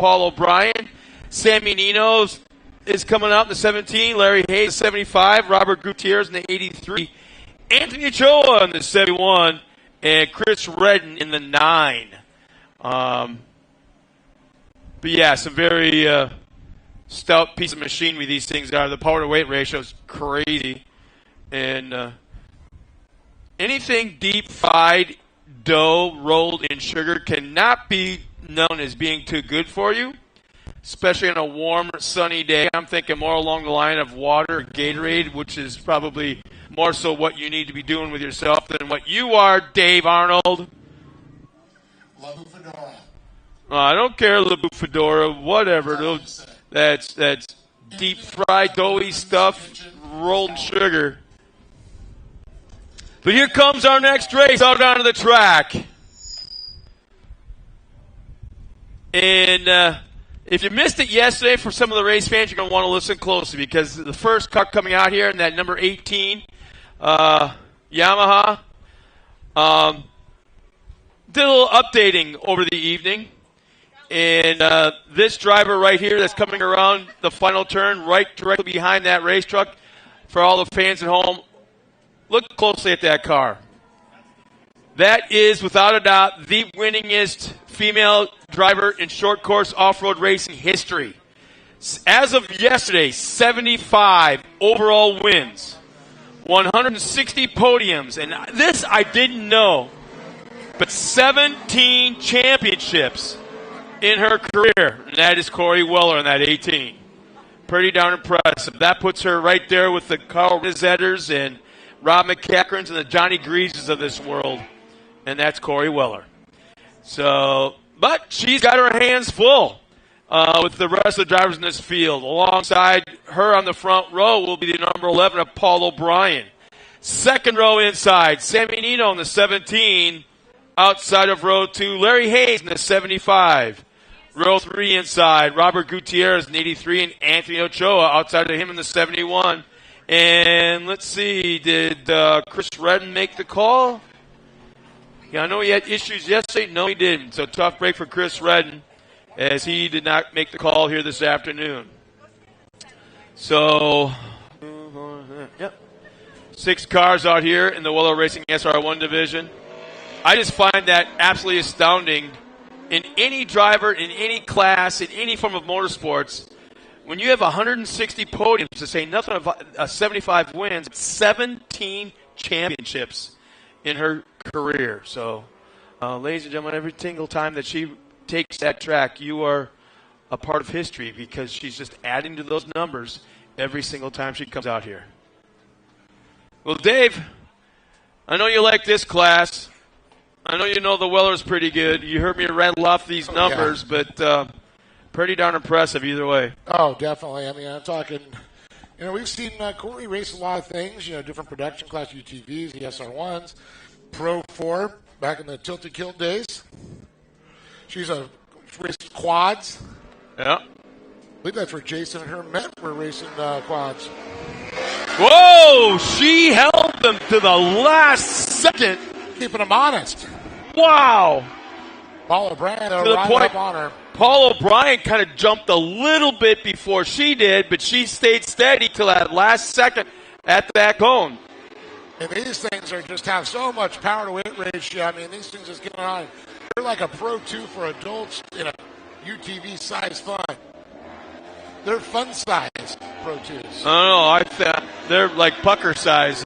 Paul O'Brien. Sammy Nino's is coming out in the 17. Larry Hayes, the 75. Robert Gutierrez in the 83. Anthony Ochoa in the 71. And Chris Redden in the 9. But yeah, some very stout piece of machinery these things are. The power to weight ratio is crazy. And anything deep fried dough rolled in sugar cannot be known as being too good for you, especially on a warm, sunny day. I'm thinking more along the line of water or Gatorade, which is probably more so what you need to be doing with yourself than what you are, Dave Arnold. La Bufadora. I don't care, La Bufadora, whatever. That's deep fried, doughy stuff rolled in sugar. But here comes our next race out onto the track. And if you missed it yesterday, for some of the race fans, you're going to want to listen closely because the first car coming out here in that number 18 Yamaha did a little updating over the evening. And this driver right here that's coming around the final turn right directly behind that race truck, for all the fans at home, look closely at that car. That is, without a doubt, the winningest female driver in short course off-road racing history. As of yesterday, 75 overall wins, 160 podiums, and this I didn't know, but 17 championships in her career, and that is Corey Weller in that 18. Pretty darn impressive. That puts her right there with the Carl Rizetters and Rob McCachrans and the Johnny Greases of this world, and that's Corey Weller. So, but she's got her hands full with the rest of the drivers in this field. Alongside her on the front row will be the number 11 of Paul O'Brien. Second row inside, Sammy Nino in the 17. Outside of row 2, Larry Hayes in the 75. Row 3 inside, Robert Gutierrez in 83 and Anthony Ochoa outside of him in the 71. And let's see, did Chris Redden make the call? Yeah, I know he had issues yesterday. No, he didn't. So tough break for Chris Redden as he did not make the call here this afternoon. So, yep. 6 cars out here in the Weller Racing SR1 division. I just find that absolutely astounding. In any driver, in any class, in any form of motorsports, when you have 160 podiums, to say nothing of 75 wins, 17 championships in her career. So, ladies and gentlemen, every single time that she takes that track, you are a part of history because she's just adding to those numbers every single time she comes out here. Well, Dave, I know you like this class. I know you know the Weller's pretty good. You heard me rattle off these numbers, but pretty darn impressive either way. Oh, definitely. I mean, I'm talking, we've seen Corey race a lot of things, different production class UTVs, the SR1s, Pro 4, back in the Tilted Kilt days. She's raced quads. Yeah. I believe that's where Jason and her met, were racing quads. Whoa! She held them to the last second. Keeping them honest. Wow. Paul O'Brien, to the right point, up on her. Paul O'Brien kind of jumped a little bit before she did, but she stayed steady till that last second at that cone. And these things just have so much power to weight ratio. I mean, these things just get on. They're like a Pro 2 for adults in a UTV size fun. They're fun size Pro 2s. I don't know. They're like pucker size.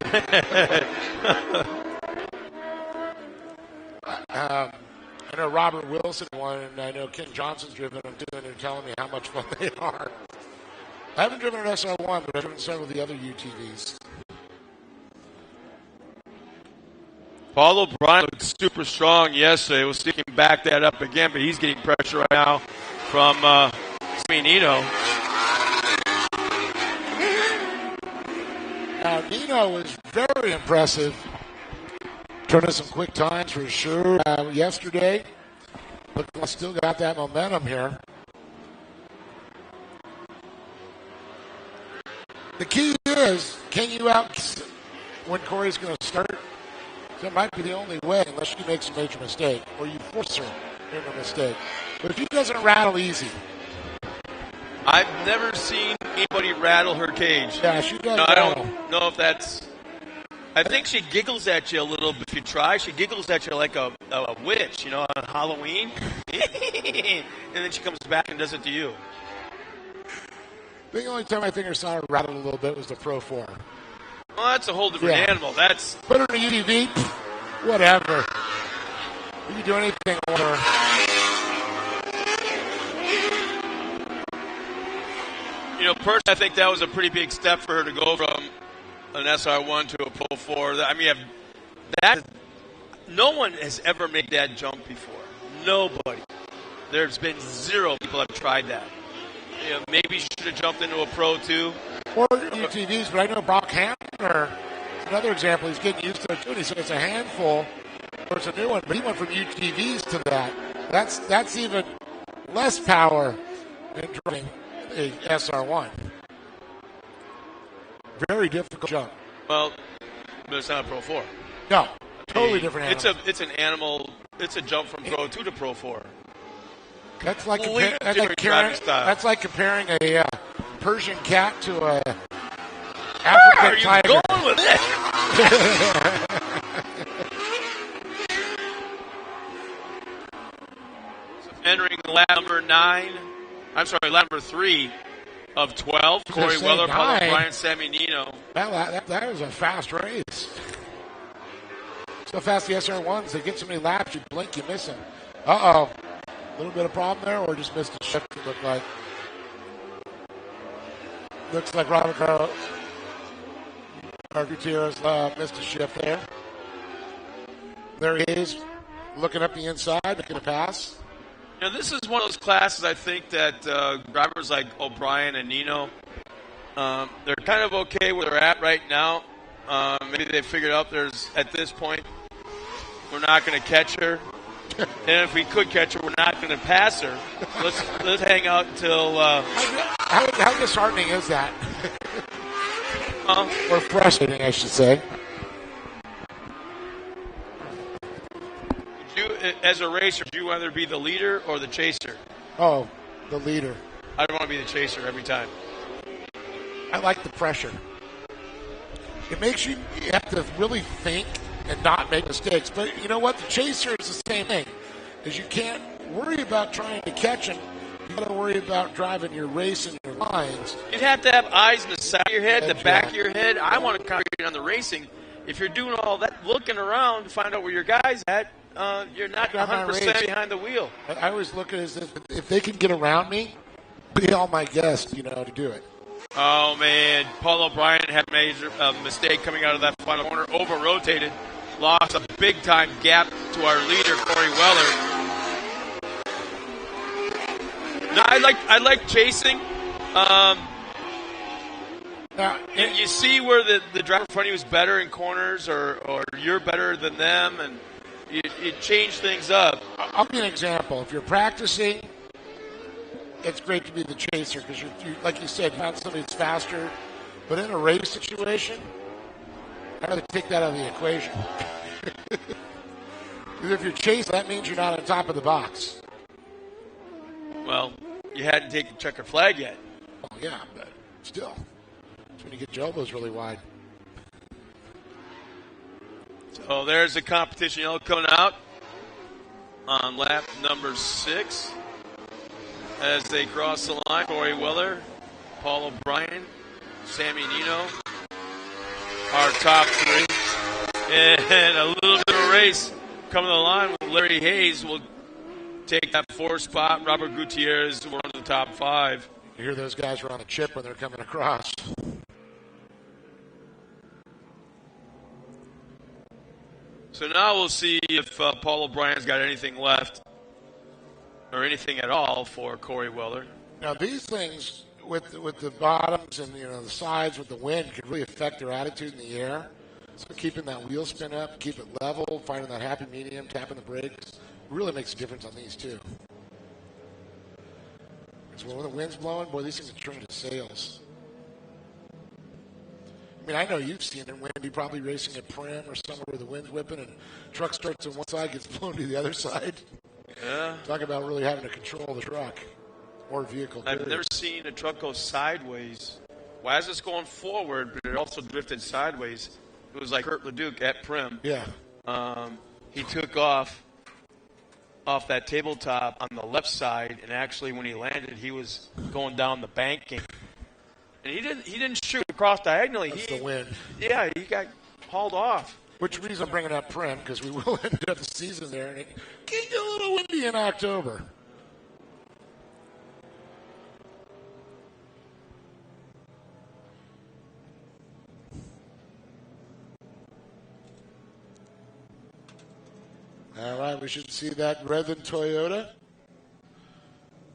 I know Robert Wilson won, and I know Ken Johnson's driven them too, and they're telling me how much fun they are. I haven't driven an SR1, but I've driven several of the other UTVs. Paul O'Brien looked super strong yesterday. We'll see if he can back that up again, but he's getting pressure right now from Nino. Now, Nino was very impressive. Turning some quick times for sure yesterday. Look, I still got that momentum here. The key is, can you out when Corey's going to start? That might be the only way, unless she makes a major mistake, or you force her into a mistake. But she doesn't rattle easy. I've never seen anybody rattle her cage. Yeah, she does I rattle. don't know if that's... I think she giggles at you a little bit if you try. She giggles at you like a witch, on Halloween. And then she comes back and does it to you. The only time I think I saw her rattle a little bit was the Pro 4. Well, that's a whole different animal. That's put her in a UTV, whatever. You can do anything with her. Personally, I think that was a pretty big step for her to go from an SR1 to a Pro 4. I mean, no one has ever made that jump before. Nobody. There's been zero people that have tried that. Maybe she should have jumped into a Pro 2. Or UTVs, but I know Brock Hamner, another example, he's getting used to it too. And he said it's a handful, or it's a new one, but he went from UTVs to that. That's even less power than driving a SR1. Very difficult jump. Well, but it's not a Pro 4. No, totally different animal. It's an animal. It's a jump from Pro 2 to Pro 4. That's like comparing a Persian cat to a African tiger. Where are you going with it? Entering lap number 3 of 12. Corey Weller, Paulo Bryan, Sammy Nino. That was a fast race. So fast the SR1s, they get so many laps, you blink, you miss them. Uh-oh. A little bit of problem there, or just missed a shift, it looked like. Looks like Robert Gutierrez missed a shift there. There he is, looking up the inside, making a pass. This is one of those classes I think that drivers like O'Brien and Nino, they're kind of okay where they're at right now. Maybe they figured out at this point, we're not going to catch her. And if we could catch her, we're not going to pass her. Let's hang out until... How disheartening is that? Or frustrating, I should say. As a racer, do you either be the leader or the chaser? Oh, the leader. I want to be the chaser every time. I like the pressure. It makes you have to really think and not make mistakes. But you know what? The chaser is the same thing. Is you can't worry about trying to catch him. You got to worry about driving your race and your lines. You'd have to have eyes in the side of your head, the back of your head. I want to concentrate on the racing. If you're doing all that, looking around to find out where your guy's at, you're not 100% behind the wheel. I always look at it as if they can get around me, be all my guests, to do it. Oh, man. Paul O'Brien had a major mistake coming out of that final corner, over-rotated, lost a big-time gap to our leader, Corey Weller. No, I like chasing. You see where the driver in front of you is better in corners or you're better than them, and you change things up. I'll give you an example. If you're practicing, it's great to be the chaser because, you like you said, you found somebody that's faster. But in a race situation, I'd rather take that out of the equation. Because if you're chasing, that means you're not on top of the box. Well, you hadn't taken the checker flag yet. Well, yeah, but still. That's when you get your elbows really wide. So there's the competition yellow coming out on lap number 6. As they cross the line, Corey Weller, Paul O'Brien, Sammy Nino, our top 3. And a little bit of a race coming to the line with Larry Hayes will take that 4th spot. Robert Gutierrez, one of the top 5. You hear those guys are on the chip when they're coming across. So now we'll see if Paul O'Brien's got anything left or anything at all for Corey Weller. Now these things with the bottoms and the sides with the wind could really affect their attitude in the air. So keeping that wheel spin up, keep it level, finding that happy medium, tapping the brakes, really makes a difference on these too. Because when the wind's blowing, boy, these things are turning to sails. I mean, I know you've seen it, Wendy, probably racing at Prim or somewhere where the wind's whipping and truck starts on one side, gets blown to the other side. Yeah. Talk about really having to control the truck or vehicle. I've never seen a truck go sideways. Well, as it's going forward, but it also drifted sideways. It was like Kurt Leduc at Prim. Yeah. He took off that tabletop on the left side, and actually when he landed, he was going down the banking. And he didn't shoot across diagonally. That's the wind. Yeah, he got hauled off. Which reason I'm bringing up Prim, because we will end up the season there, and it can get a little windy in October. All right, we should see that Redland Toyota.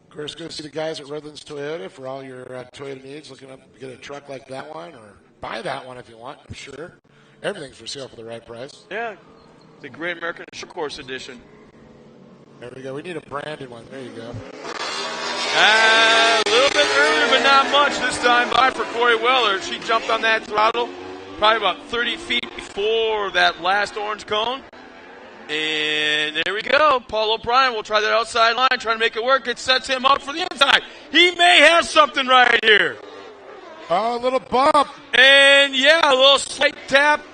Of course, go see the guys at Redland's Toyota for all your Toyota needs. Looking up to get a truck like that one, or buy that one if you want. I'm sure everything's for sale for the right price. Yeah, the Great American Short Course Edition. There we go. We need a branded one. There you go. A little bit earlier, but not much this time by for Corey Weller. She jumped on that throttle probably about 30 feet before that last orange cone. And there we go. Paul O'Brien will try that outside line, trying to make it work. It sets him up for the inside. He may have something right here. Oh, a little bump. And, yeah, a little slight tap,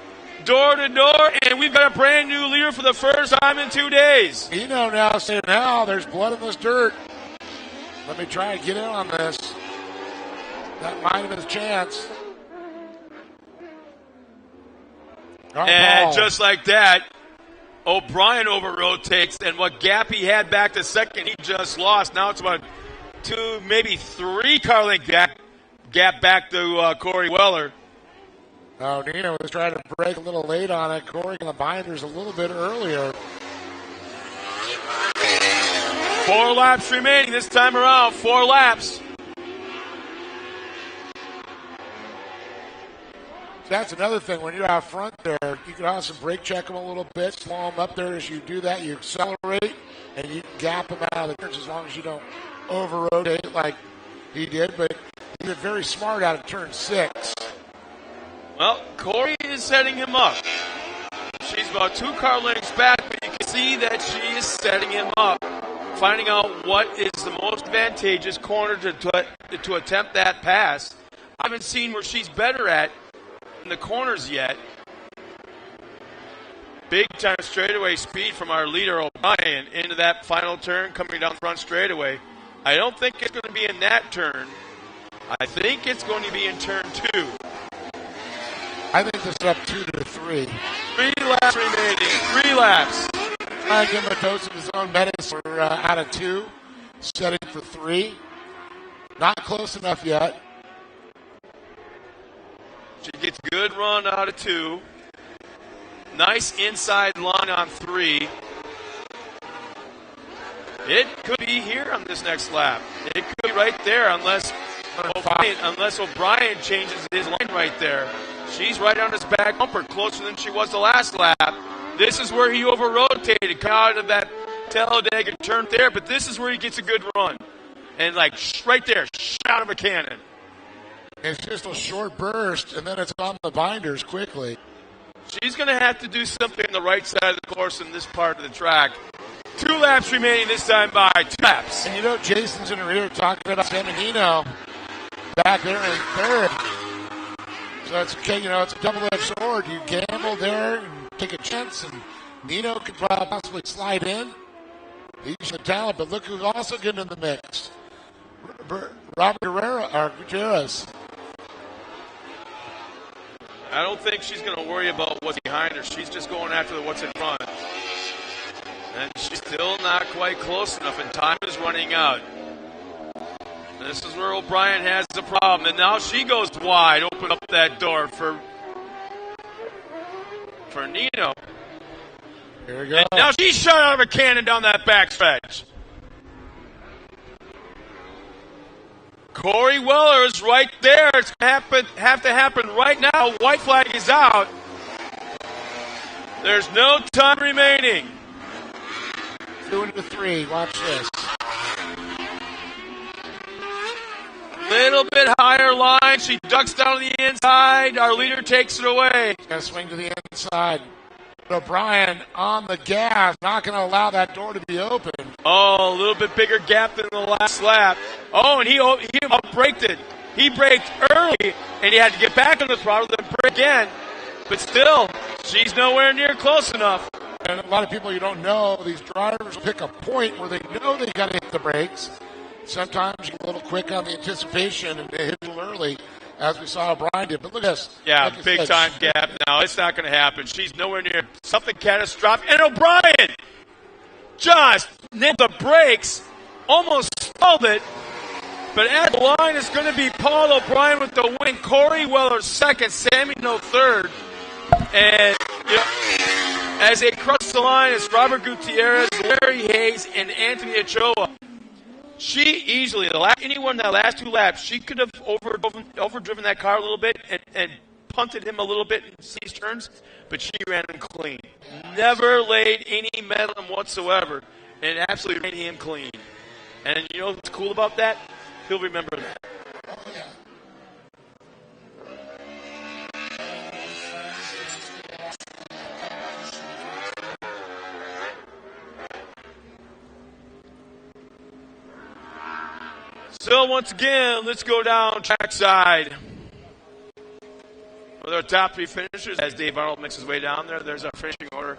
door to door. And we've got a brand new leader for the first time in 2 days. Eno now saying, now there's blood in this dirt. Let me try and get in on this. That might have been a chance. And just like that, O'Brien over-rotates, and what gap he had back to second, he just lost. Now it's about 2, maybe 3 car length gap back to Corey Weller. Oh, Nino was trying to break a little late on it. Corey in the binders a little bit earlier. 4 laps remaining this time around, 4 laps. That's another thing. When you're out front there, you can also brake check them a little bit, slow them up there. As you do that, you accelerate, and you can gap them out of the turns as long as you don't over-rotate like he did. But he was very smart out of turn 6. Well, Corey is setting him up. She's about 2 car lengths back, but you can see that she is setting him up, finding out what is the most advantageous corner to attempt that pass. I haven't seen where she's better at in the corners yet. Big time straightaway speed from our leader O'Brien into that final turn coming down the front straightaway. I don't think it's going to be in that turn. I think it's going to be in turn 2. I think this is up 2 to 3. 3 laps remaining. 3 laps. Trying to give him a dose of his own medicine for out of 2. Setting for 3. Not close enough yet. She gets good run out of 2. Nice inside line on 3. It could be here on this next lap. It could be right there unless O'Brien changes his line right there. She's right on his back bumper, closer than she was the last lap. This is where he over-rotated, come out of that Talladega turn there, but this is where he gets a good run. And like right there, shot out of a cannon. It's just a short burst, and then it's on the binders quickly. She's going to have to do something on the right side of the course in this part of the track. 2 laps remaining this time by 2 laps. And you know, Jason's in the rear talking about Seminino back there in third. So it's okay, you know, it's a double-edged sword. You gamble there and take a chance, and Nino could possibly slide in. He's the talent, but look who's also getting in the mix. Robert Gutierrez. I don't think she's going to worry about what's behind her. She's just going after what's in front. And she's still not quite close enough, and time is running out. This is where O'Brien has the problem. And now she goes wide, open up that door for Nino. Here we go. And now she's shot out of a cannon down that backstretch. Corey Weller is right there. It's going to have to happen right now. White flag is out. There's no time remaining. 2 to 3. Watch this. Little bit higher line. She ducks down to the inside. Our leader takes it away. Got to swing to the inside. O'Brien on the gas. Not going to allow that door to be open. Oh, a little bit bigger gap than the last lap. Oh, and he outbraked it. He braked early, and he had to get back on the throttle, then brake again. But still, she's nowhere near close enough. And a lot of people you don't know, these drivers pick a point where they know they got to hit the brakes. Sometimes you get a little quick on the anticipation and they hit a little early, as we saw Brian did. But look at this. Yeah, like big time gap now. It's not going to happen. She's nowhere near something catastrophic. And O'Brien just nailed the brakes, almost stalled it. But at the line is going to be Paul O'Brien with the win. Corey Weller second, Sammy No third. And as they cross the line, it's Robert Gutierrez, Larry Hayes, and Anthony Ochoa. She easily, anyone that last two laps, she could have overdriven that car a little bit and punted him a little bit in these turns, but she ran him clean. Never laid any metal whatsoever, and absolutely ran him clean. And you know what's cool about that? He'll remember that. Oh, yeah. So once again, let's go down trackside with our top three finishers. As Dave Arnold makes his way down there, there's our finishing order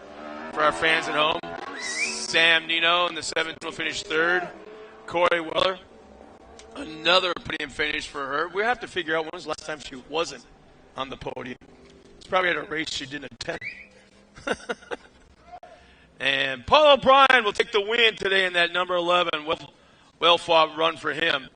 for our fans at home. Sam Nino in the 7th will finish 3rd. Corey Weller, another podium finish for her. We have to figure out when was the last time she wasn't on the podium. It's probably at a race she didn't attend. And Paul O'Brien will take the win today in that number 11. Well-fought run for him.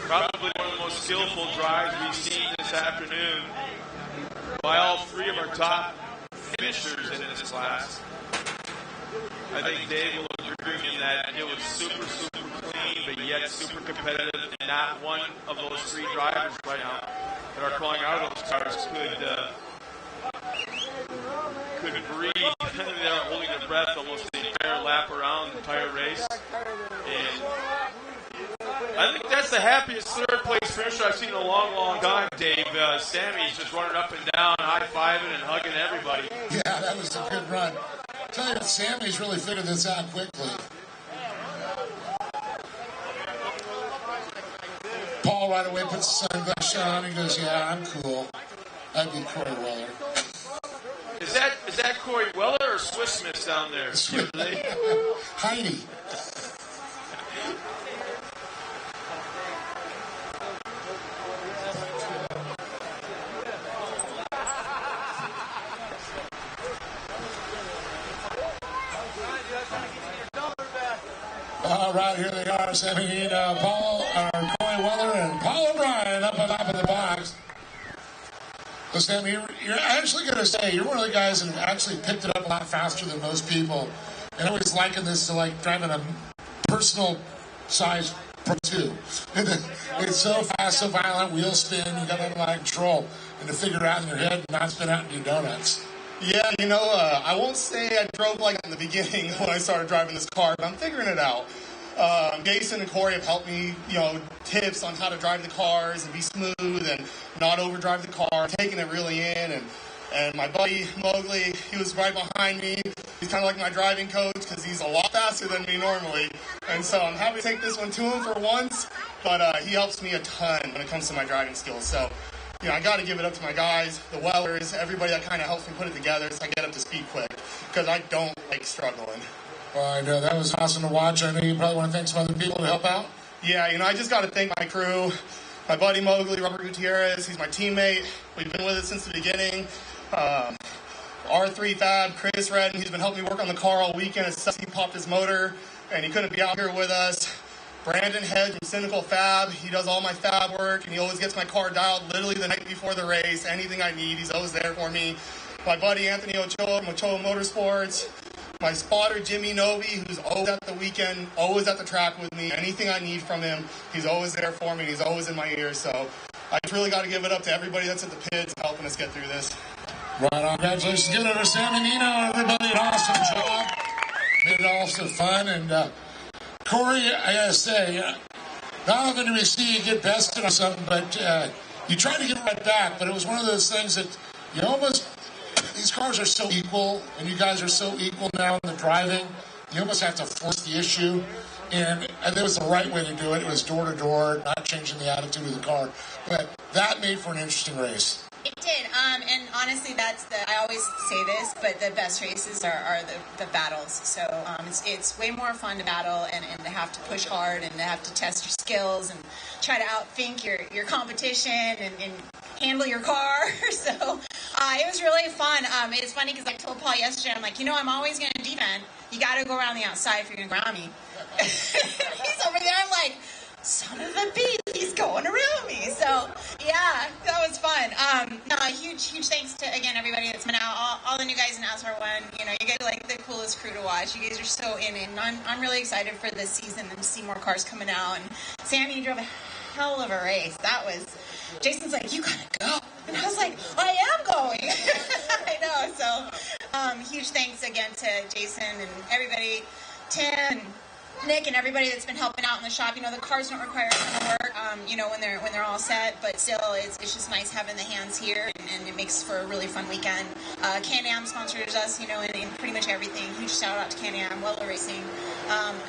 Probably one of the most skillful drives we've seen this afternoon by all three of our top finishers in this class. I think Dave will agree with me that it was super, super clean, but yet super competitive, and not one of those three drivers right now that are calling out of those cars could breathe. They're holding their breath almost the entire lap around the entire race. And I think that's the happiest third-place finisher I've seen in a long, long time, Dave. Sammy's just running up and down, high-fiving and hugging everybody. Yeah, that was a good run. I tell you, Sammy's really figured this out quickly. Paul right away puts the sunglasses on. He goes, "Yeah, I'm cool. I'd be Corey Weller." Is that Corey Weller or Swiss Miss down there? Heidi. All right, here they are, Sammy, Corey Weller and Paul O'Brien up on top of the box. So, Sammy, you're actually going to say you're one of the guys that actually picked it up a lot faster than most people. And I always liken this to like driving a personal size Pro 2. It's so fast, so violent, wheel spin, you got that out of control. And to figure it out in your head and not spin out and do donuts. Yeah, I won't say I drove like in the beginning when I started driving this car, but I'm figuring it out. Jason and Corey have helped me, tips on how to drive the cars and be smooth and not overdrive the car, taking it really in. And my buddy Mowgli, he was right behind me. He's kind of like my driving coach because he's a lot faster than me normally. And so I'm happy to take this one to him for once, but he helps me a ton when it comes to my driving skills. So, I got to give it up to my guys, the welders, everybody that kind of helps me put it together so I get up to speed quick because I don't like struggling. Well, I know that was awesome to watch. I know you probably want to thank some other people to help out. Yeah, I just got to thank my crew, my buddy Mowgli, Robert Gutierrez. He's my teammate. We've been with us since the beginning. R3 Fab, Chris Redden, he's been helping me work on the car all weekend. He popped his motor, and he couldn't be out here with us. Brandon Hedge from Cynical Fab, he does all my fab work, and he always gets my car dialed literally the night before the race. Anything I need, he's always there for me. My buddy Anthony Ochoa from Ochoa Motorsports. My spotter, Jimmy Novi, who's always at the weekend, always at the track with me. Anything I need from him, he's always there for me. He's always in my ear. So I just really got to give it up to everybody that's at the pits helping us get through this. Right on. Congratulations. Give it over Sam and Nino. Everybody, an awesome job. Made it all so fun. And Corey, I got to say, not often do we see you get bested on something, but you tried to get right back. But it was one of those things that you almost... These cars are so equal, and you guys are so equal now in the driving. You almost have to force the issue, and it was the right way to do it. It was door to door, not changing the attitude of the car. But that made for an interesting race. It did, and honestly, I always say this, but the best races are the battles. So it's way more fun to battle and to have to push hard and to have to test your skills and try to outthink your competition and handle your car. So it was really fun. It's funny because I told Paul yesterday, I'm like, I'm always going to defend. You got to go around the outside if you're going to go around me. He's over there, I'm like, son of a beast, he's going around me. So, yeah, that was fun. Huge thanks to, again, everybody that's been out, all the new guys in SR1. You guys are like the coolest crew to watch. You guys are so in it. And I'm really excited for this season and to see more cars coming out. And Sammy drove a hell of a race. Jason's like, you gotta go. And I was like, I am going. I know. So, huge thanks again to Jason and everybody, Tim and Nick and everybody that's been helping out in the shop. The cars don't require a ton of work, when they're all set, but still, it's just nice having the hands here, and it makes for a really fun weekend. Can-Am sponsors us, in pretty much everything. Huge shout out to Can-Am, Weller Racing,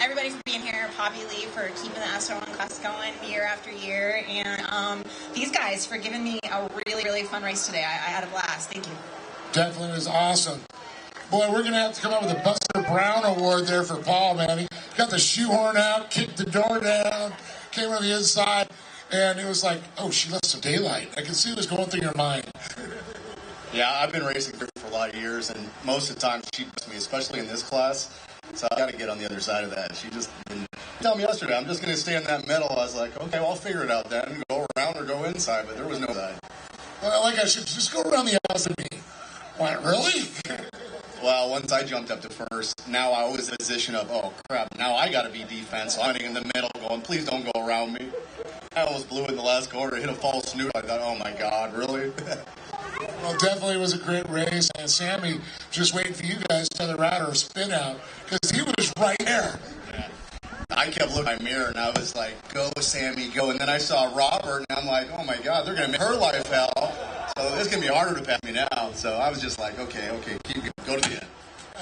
everybody for being here, Poppy Lee for keeping the SR1 class going year after year, and these guys for giving me a really, really fun race today. I had a blast. Thank you. Definitely was awesome. Boy, we're going to have to come up with a Buster Brown Award there for Paul, man. He got the shoehorn out, kicked the door down, came on the inside, and it was like, oh, she left some daylight. I can see what was going through your mind. Yeah, I've been racing for a lot of years, and most of the time she beats me, especially in this class. So I got to get on the other side of that. She just didn't tell me yesterday, I'm just going to stay in that middle. I was like, okay, well, I'll figure it out then. Go around or go inside, but there was no side. Well, like I should just go around the outside of me. What, really? Well, once I jumped up to first, now I was in a position of, oh, crap, now I got to be defense. So I'm in the middle going, please don't go around me. I almost blew in the last quarter, hit a false snoot. I thought, oh, my God, really? Well, definitely was a great race, and Sammy just waiting for you guys to the route or spin out, because he was right there. Yeah. I kept looking at my mirror, and I was like, go, Sammy, go. And then I saw Robert, and I'm like, oh, my God, they're going to make her life hell. So it's going to be harder to pass me now. So I was just like, okay, keep going. Go to the end.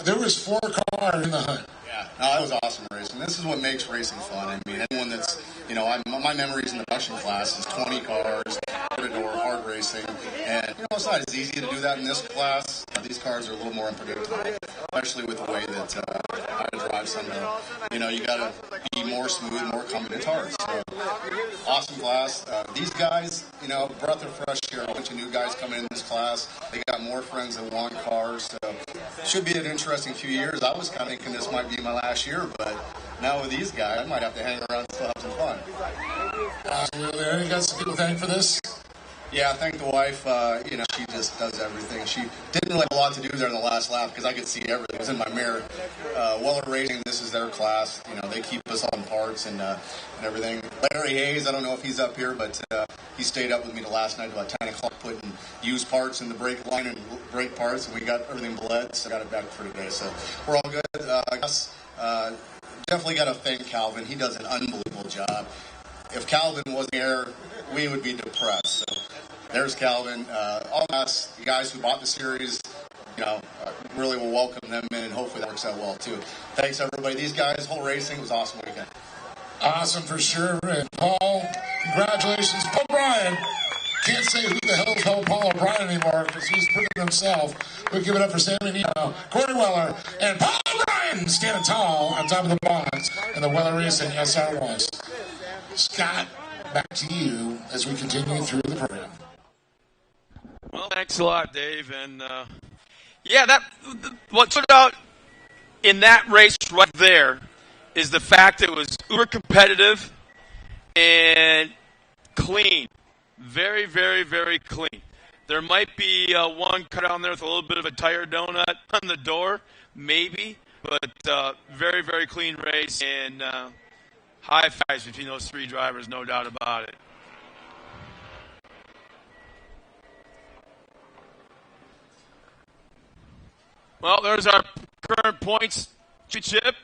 There was 4 cars in the hunt. Yeah, no, that was awesome racing. This is what makes racing fun. I mean, anyone that's, my memories in the production class is 20 cars, door-to-door, hard racing. And, it's not as easy to do that in this class. These cars are a little more unpredictable, especially with the way that I drive some. You got to be more smooth, more confident. It's hard. So, awesome class. These guys, breath of fresh air. A bunch of new guys coming in this class. They got more friends that want cars. So, should be an interesting few years. I was kind of thinking this might be my last year, but now with these guys, I might have to hang around and still have some fun. Absolutely. Any guys people thank for this? Yeah, I thank the wife. She just does everything. She didn't really have a lot to do there in the last lap because I could see everything. It was in my mirror. Weller Racing, this is their class. They keep us on parts and everything. Larry Hayes, I don't know if he's up here, but he stayed up with me the last night about 10 o'clock putting used parts in the brake line and brake parts, and we got everything bled, so I got it back for today. So we're all good. I guess definitely got to thank Calvin. He does an unbelievable job. If Calvin wasn't here, we would be depressed. So there's Calvin. All us, the guys who bought the series, really will welcome them in, and hopefully that works out well too. Thanks everybody. These guys, whole racing was awesome weekend. Awesome for sure. And Paul, congratulations. Paul O'Brien. Can't say who the hell is Paul O'Brien anymore because he's put it himself. We'll give it up for Sammy Nino, Corey Weller, and Paul O'Brien standing tall on top of the box in the Weller Racing SR1s. Scott, back to you as we continue through the program. Well, thanks a lot, Dave. And what stood out in that race right there is the fact that it was uber competitive and clean. Very, very, very clean. There might be one cut down there with a little bit of a tire donut on the door, maybe, but very, very clean race, and high fives between those three drivers, no doubt about it. Well, there's our current points chip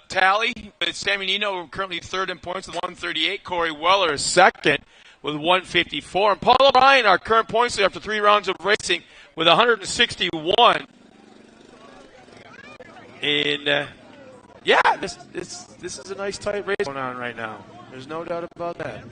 tally with Sammy Nino currently third in points with 138. Corey Weller is second with 154. And Paul O'Brien, our current points leader after 3 rounds of racing with 161. And this is a nice tight race going on right now. There's no doubt about that.